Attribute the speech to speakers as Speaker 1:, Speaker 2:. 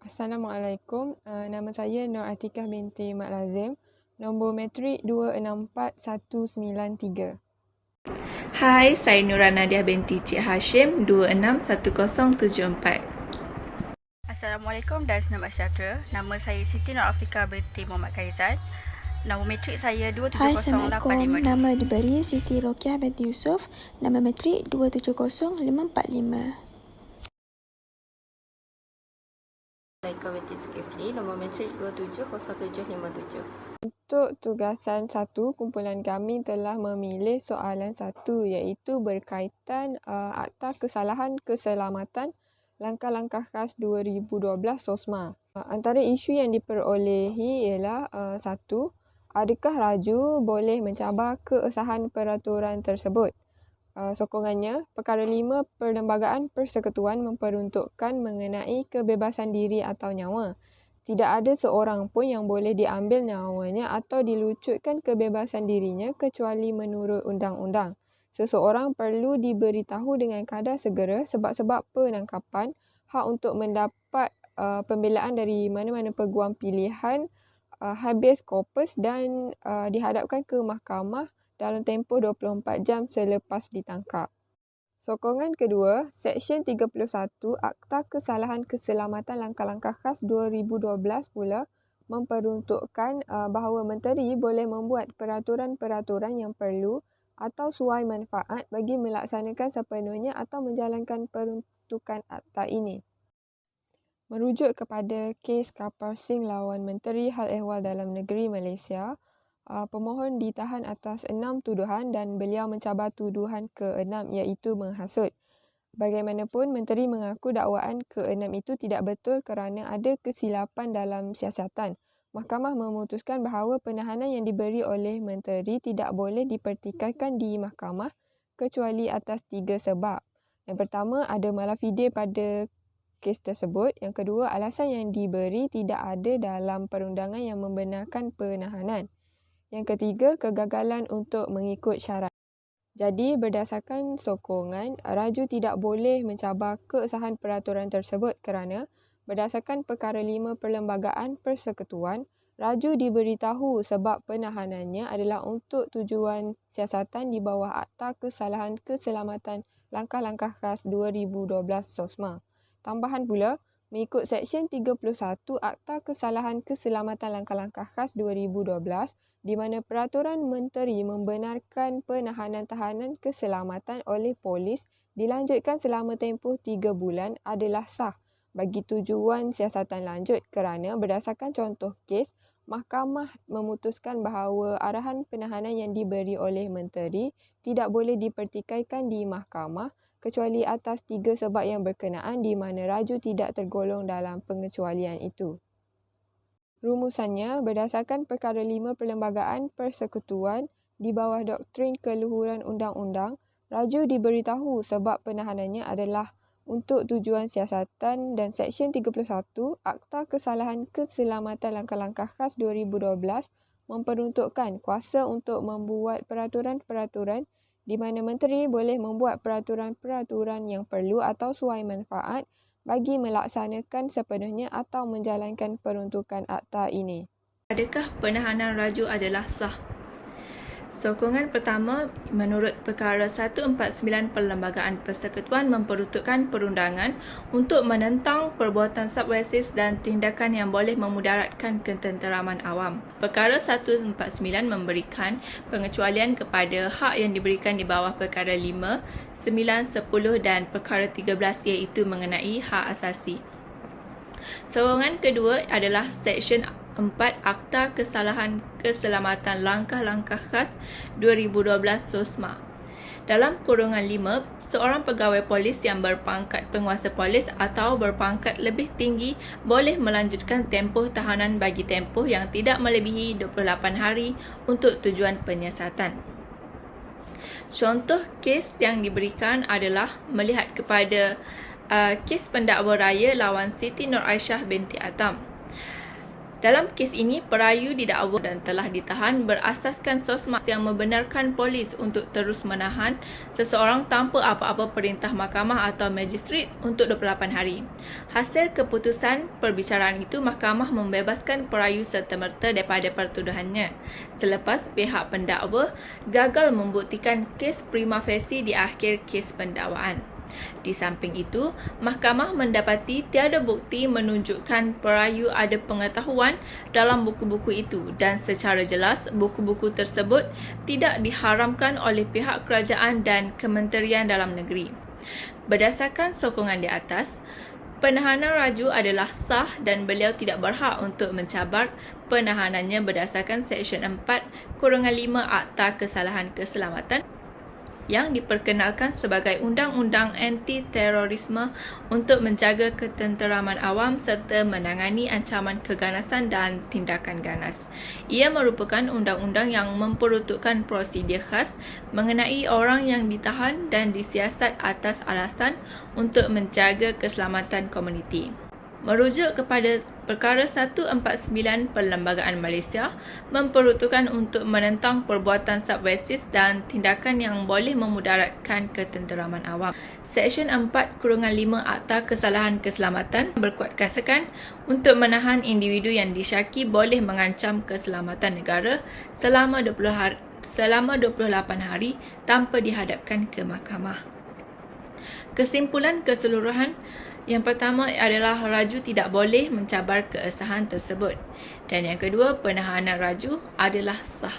Speaker 1: Assalamualaikum. Nama saya Nur Atikah binti Mat Lazim. Nombor matrik 264193.
Speaker 2: Hai, saya Nura Nadiah binti Cik Hashim 261074.
Speaker 3: Assalamualaikum dan selamat sejahtera. Nama saya Siti Nur Afrika binti Muhammad Kaizan. Nombor matrik saya
Speaker 4: Hai, Assalamualaikum.
Speaker 3: 270852.
Speaker 4: Nama diberi Siti Rokiah binti Yusof. Nama matrik 270545.
Speaker 5: Assalamualaikum binti Zulkifli, nombor matrik 270757.
Speaker 1: Untuk tugasan 1, kumpulan kami telah memilih soalan 1 iaitu berkaitan Akta Kesalahan Keselamatan Langkah-Langkah Khas 2012 SOSMA. Antara isu yang diperolehi ialah 1. Adakah raju boleh mencabar keabsahan peraturan tersebut? Sokongannya, perkara 5 Perlembagaan Persekutuan memperuntukkan mengenai kebebasan diri atau nyawa. Tidak ada seorang pun yang boleh diambil nyawanya atau dilucutkan kebebasan dirinya kecuali menurut undang-undang. Seseorang perlu diberitahu dengan kadar segera sebab-sebab penangkapan, hak untuk mendapat pembelaan dari mana-mana peguam pilihan, habeas corpus dan dihadapkan ke mahkamah dalam tempoh 24 jam selepas ditangkap. Sokongan kedua, Seksyen 31 Akta Kesalahan Keselamatan Langkah-Langkah Khas 2012 pula memperuntukkan bahawa menteri boleh membuat peraturan-peraturan yang perlu atau suai manfaat bagi melaksanakan sepenuhnya atau menjalankan peruntukan akta ini. Merujuk kepada kes Kapar Singh lawan Menteri Hal Ehwal Dalam Negeri Malaysia, pemohon ditahan atas 6 tuduhan dan beliau mencabar tuduhan ke-6 iaitu menghasut. Bagaimanapun, menteri mengaku dakwaan ke-6 itu tidak betul kerana ada kesilapan dalam siasatan. Mahkamah memutuskan bahawa penahanan yang diberi oleh menteri tidak boleh dipertikaikan di mahkamah kecuali atas 3 sebab. Yang pertama, ada malafide pada kes tersebut. Yang kedua, alasan yang diberi tidak ada dalam perundangan yang membenarkan penahanan. Yang ketiga, kegagalan untuk mengikut syarat. Jadi, berdasarkan sokongan, raju tidak boleh mencabar keabsahan peraturan tersebut kerana berdasarkan perkara 5 Perlembagaan Persekutuan, raju diberitahu sebab penahanannya adalah untuk tujuan siasatan di bawah Akta Kesalahan Keselamatan Langkah-Langkah Khas 2012 SOSMA. Tambahan pula, mengikut Seksyen 31 Akta Kesalahan Keselamatan Langkah-Langkah Khas 2012, di mana peraturan menteri membenarkan penahanan tahanan keselamatan oleh polis dilanjutkan selama tempoh 3 bulan adalah sah bagi tujuan siasatan lanjut kerana berdasarkan contoh kes, mahkamah memutuskan bahawa arahan penahanan yang diberi oleh menteri tidak boleh dipertikaikan di mahkamah kecuali atas 3 sebab yang berkenaan di mana raju tidak tergolong dalam pengecualian itu. Rumusannya, berdasarkan perkara 5 Perlembagaan Persekutuan di bawah doktrin keluhuran undang-undang, raju diberitahu sebab penahanannya adalah untuk tujuan siasatan dan Seksyen 31 Akta Kesalahan Keselamatan Langkah-Langkah Khas 2012 memperuntukkan kuasa untuk membuat peraturan-peraturan di mana menteri boleh membuat peraturan-peraturan yang perlu atau suai manfaat bagi melaksanakan sepenuhnya atau menjalankan peruntukan akta ini.
Speaker 2: Adakah penahanan raju adalah sah? Sokongan pertama, menurut perkara 149 Perlembagaan Persekutuan memperuntukkan perundangan untuk menentang perbuatan subversif dan tindakan yang boleh memudaratkan ketenteraman awam. Perkara 149 memberikan pengecualian kepada hak yang diberikan di bawah perkara 5, 9, 10 dan perkara 13 iaitu mengenai hak asasi. Sokongan kedua adalah Seksyen 4 Akta Kesalahan Keselamatan Langkah-Langkah Khas 2012 SOSMA. Dalam kurungan 5, seorang pegawai polis yang berpangkat penguasa polis atau berpangkat lebih tinggi boleh melanjutkan tempoh tahanan bagi tempoh yang tidak melebihi 28 hari untuk tujuan penyiasatan. Contoh kes yang diberikan adalah melihat kepada kes pendakwa raya lawan Siti Nur Aisyah binti Atam. Dalam kes ini, perayu didakwa dan telah ditahan berasaskan sosmas yang membenarkan polis untuk terus menahan seseorang tanpa apa-apa perintah mahkamah atau magistrat untuk 28 hari. Hasil keputusan perbicaraan itu, mahkamah membebaskan perayu serta-merta daripada pertuduhannya selepas pihak pendakwa gagal membuktikan kes prima facie di akhir kes pendakwaan. Di samping itu, mahkamah mendapati tiada bukti menunjukkan perayu ada pengetahuan dalam buku-buku itu dan secara jelas buku-buku tersebut tidak diharamkan oleh pihak kerajaan dan Kementerian Dalam Negeri. Berdasarkan sokongan di atas, penahanan Raju adalah sah dan beliau tidak berhak untuk mencabar penahanannya berdasarkan Seksyen 4/5 Akta Kesalahan Keselamatan yang diperkenalkan sebagai Undang-Undang Anti-Terorisme untuk menjaga ketenteraman awam serta menangani ancaman keganasan dan tindakan ganas. Ia merupakan undang-undang yang memperuntukkan prosedur khas mengenai orang yang ditahan dan disiasat atas alasan untuk menjaga keselamatan komuniti. Merujuk kepada Perkara 149 Perlembagaan Malaysia memperuntukkan untuk menentang perbuatan subversif dan tindakan yang boleh memudaratkan ketenteraman awam. Seksyen 4/5 Akta Kesalahan Keselamatan berkuatkuasakan untuk menahan individu yang disyaki boleh mengancam keselamatan negara selama 28 hari tanpa dihadapkan ke mahkamah. Kesimpulan keseluruhan, yang pertama adalah Raju tidak boleh mencabar keabsahan tersebut. Dan yang kedua, penahanan Raju adalah sah.